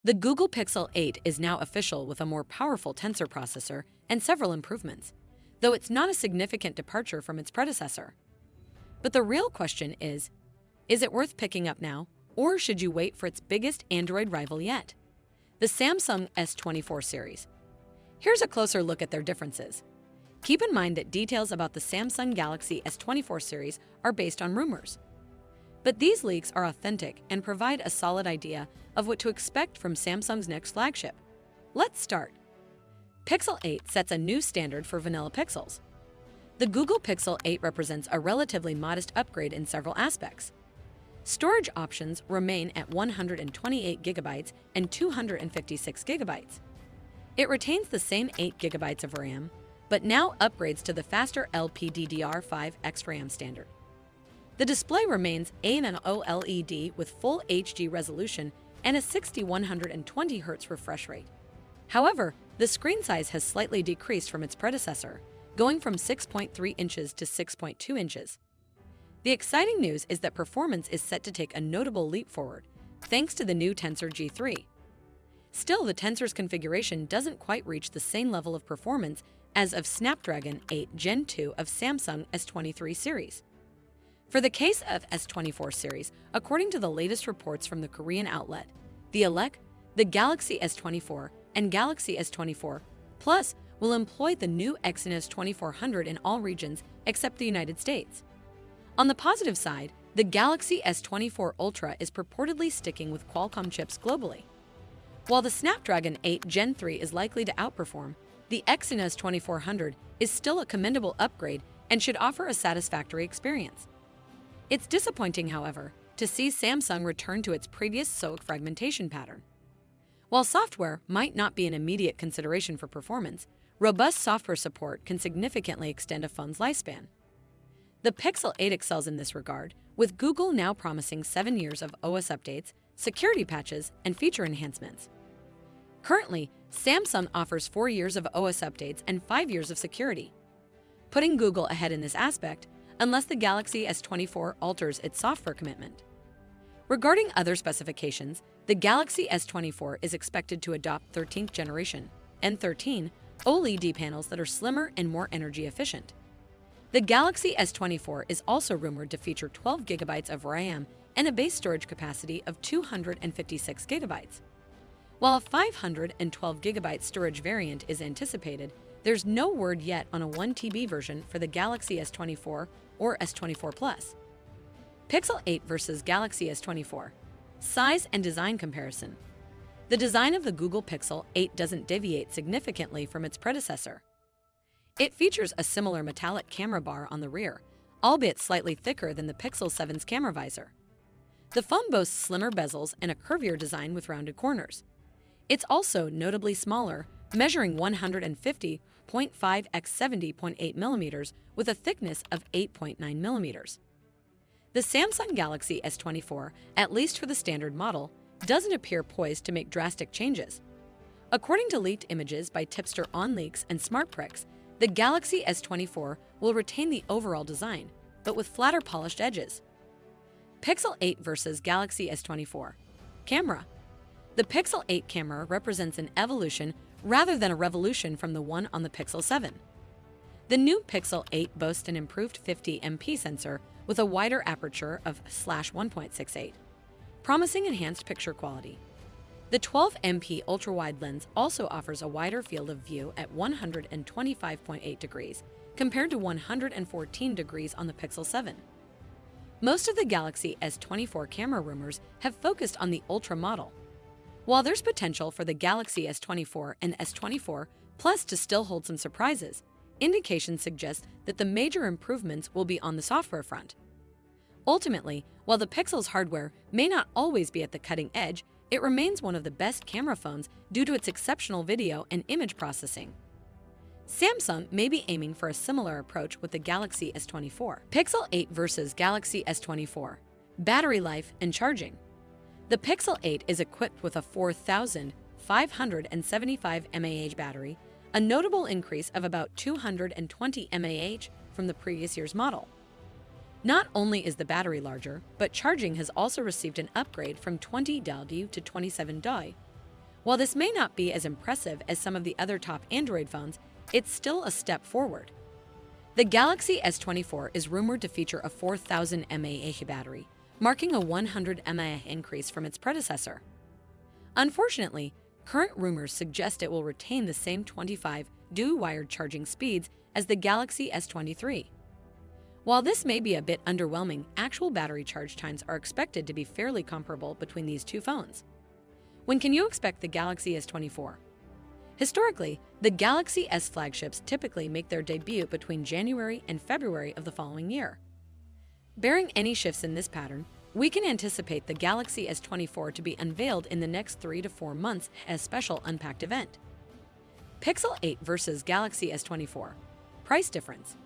The Google Pixel 8 is now official with a more powerful Tensor processor and several improvements, though it's not a significant departure from its predecessor. But the real question is it worth picking up now, or should you wait for its biggest Android rival yet? The Samsung S24 series. Here's a closer look at their differences. Keep in mind that details about the Samsung Galaxy S24 series are based on rumors. But these leaks are authentic and provide a solid idea of what to expect from Samsung's next flagship. Let's start. Pixel 8 sets a new standard for vanilla pixels. The Google Pixel 8 represents a relatively modest upgrade in several aspects. Storage options remain at 128 GB and 256 GB. It retains the same 8 GB of RAM, but now upgrades to the faster LPDDR5 XRAM standard. The display remains an OLED with full HD resolution and a 6120 Hz refresh rate. However, the screen size has slightly decreased from its predecessor, going from 6.3 inches to 6.2 inches. The exciting news is that performance is set to take a notable leap forward, thanks to the new Tensor G3. Still, the Tensor's configuration doesn't quite reach the same level of performance as of Snapdragon 8 Gen 2 of Samsung S23 series. For the case of S24 series, according to the latest reports from the Korean outlet, the Galaxy S24 and Galaxy S24 Plus will employ the new Exynos 2400 in all regions except the United States. On the positive side, the Galaxy S24 Ultra is purportedly sticking with Qualcomm chips globally. While the Snapdragon 8 Gen 3 is likely to outperform, the Exynos 2400 is still a commendable upgrade and should offer a satisfactory experience. It's disappointing, however, to see Samsung return to its previous SoC fragmentation pattern. While software might not be an immediate consideration for performance, robust software support can significantly extend a phone's lifespan. The Pixel 8 excels in this regard, with Google now promising 7 years of OS updates, security patches, and feature enhancements. Currently, Samsung offers 4 years of OS updates and 5 years of security, putting Google ahead in this aspect, unless the Galaxy S24 alters its software commitment. Regarding other specifications, the Galaxy S24 is expected to adopt 13th generation N13 OLED panels that are slimmer and more energy efficient. The Galaxy S24 is also rumored to feature 12 GB of RAM and a base storage capacity of 256 GB. While a 512 GB storage variant is anticipated, there's no word yet on a 1 TB version for the Galaxy S24 or S24 Plus. Pixel 8 versus Galaxy S24. Size and design comparison. The design of the Google Pixel 8 doesn't deviate significantly from its predecessor. It features a similar metallic camera bar on the rear, albeit slightly thicker than the Pixel 7's camera visor. The phone boasts slimmer bezels and a curvier design with rounded corners. It's also notably smaller, measuring 150.5 x 70.8 mm with a thickness of 8.9 mm. The Samsung Galaxy S24, at least for the standard model, doesn't appear poised to make drastic changes. According to leaked images by tipster OnLeaks and SmartPricks, the Galaxy S24 will retain the overall design, but with flatter polished edges. Pixel 8 versus Galaxy S24. Camera. The Pixel 8 camera represents an evolution rather than a revolution from the one on the Pixel 7. The new Pixel 8 boasts an improved 50MP sensor with a wider aperture of /1.68, promising enhanced picture quality. The 12MP ultra-wide lens also offers a wider field of view at 125.8 degrees compared to 114 degrees on the Pixel 7. Most of the Galaxy S24 camera rumors have focused on the Ultra model. While there's potential for the Galaxy S24 and S24 Plus to still hold some surprises, indications suggest that the major improvements will be on the software front. Ultimately, while the Pixel's hardware may not always be at the cutting edge, it remains one of the best camera phones due to its exceptional video and image processing. Samsung may be aiming for a similar approach with the Galaxy S24. Pixel 8 versus Galaxy S24. Battery life and charging. The Pixel 8 is equipped with a 4,575 mAh battery, a notable increase of about 220 mAh from the previous year's model. Not only is the battery larger, but charging has also received an upgrade from 20W to 27W, While this may not be as impressive as some of the other top Android phones, it's still a step forward. The Galaxy S24 is rumored to feature a 4000 mAh battery, marking a 100 mAh increase from its predecessor. Unfortunately, current rumors suggest it will retain the same 25 dual-wired charging speeds as the Galaxy S23. While this may be a bit underwhelming, actual battery charge times are expected to be fairly comparable between these two phones. When can you expect the Galaxy S24? Historically, the Galaxy S flagships typically make their debut between January and February of the following year. Barring any shifts in this pattern, we can anticipate the Galaxy S24 to be unveiled in the next 3 to 4 months as a special unpacked event. Pixel 8 versus Galaxy S24. Price difference.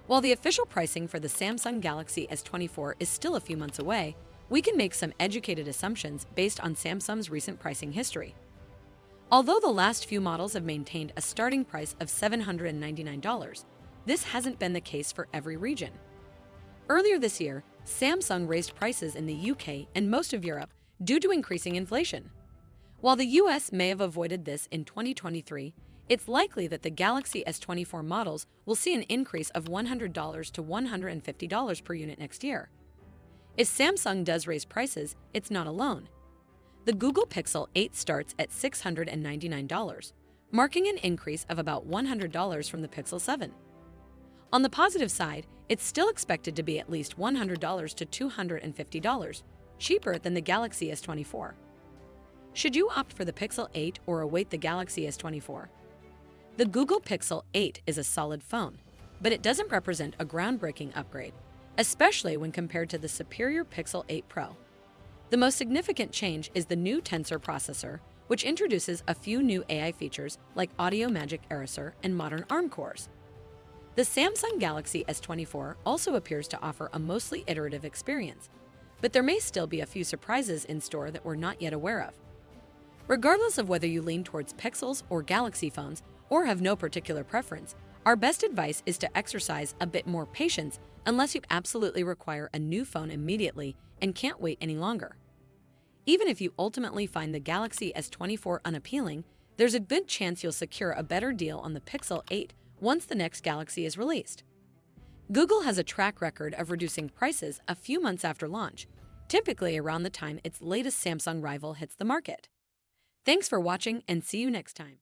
While the official pricing for the Samsung Galaxy S24 is still a few months away, we can make some educated assumptions based on Samsung's recent pricing history. Although the last few models have maintained a starting price of $799, this hasn't been the case for every region. Earlier this year, Samsung raised prices in the UK and most of Europe due to increasing inflation. While the US may have avoided this in 2023, it's likely that the Galaxy S24 models will see an increase of $100 to $150 per unit next year. If Samsung does raise prices, it's not alone. The Google Pixel 8 starts at $699, marking an increase of about $100 from the Pixel 7. On the positive side, it's still expected to be at least $100 to $250 cheaper than the Galaxy S24. Should you opt for the Pixel 8 or await the Galaxy S24? The Google Pixel 8 is a solid phone, but it doesn't represent a groundbreaking upgrade, especially when compared to the superior Pixel 8 Pro. The most significant change is the new Tensor processor, which introduces a few new AI features like Audio Magic Eraser and modern ARM cores. The Samsung Galaxy S24 also appears to offer a mostly iterative experience, but there may still be a few surprises in store that we're not yet aware of. Regardless of whether you lean towards Pixels or Galaxy phones or have no particular preference, our best advice is to exercise a bit more patience unless you absolutely require a new phone immediately and can't wait any longer. Even if you ultimately find the Galaxy S24 unappealing, there's a good chance you'll secure a better deal on the Pixel 8 once the next Galaxy is released. Google has a track record of reducing prices a few months after launch, typically around the time its latest Samsung rival hits the market. Thanks for watching and see you next time.